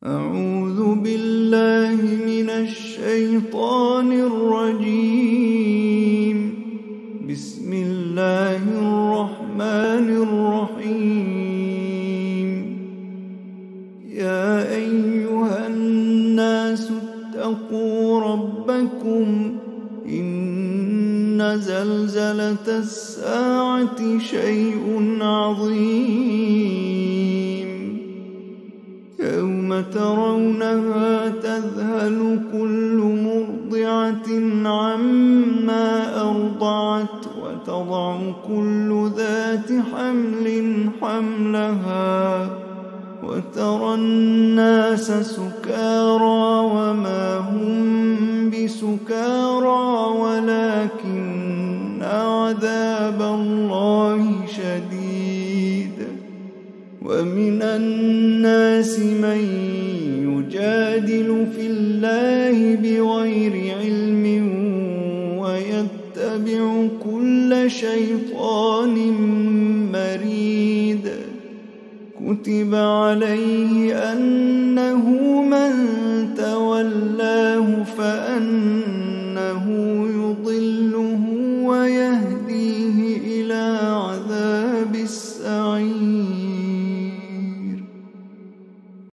أعوذ بالله من الشيطان الرجيم. بسم الله الرحمن الرحيم. يا أيها الناس اتقوا ربكم إن زلزلة الساعة شيء عظيم. يوم ترونها تذهل كل مرضعة عما أرضعت وتضع كل ذات حمل حملها وترى الناس سكارى وما هم بسكارى ولكن عذاب الله شديد. ومن الناس من يجادل في الله بغير علم ويتبع كل شيطان مريد. كتب عليه أنه من تولاه فأنه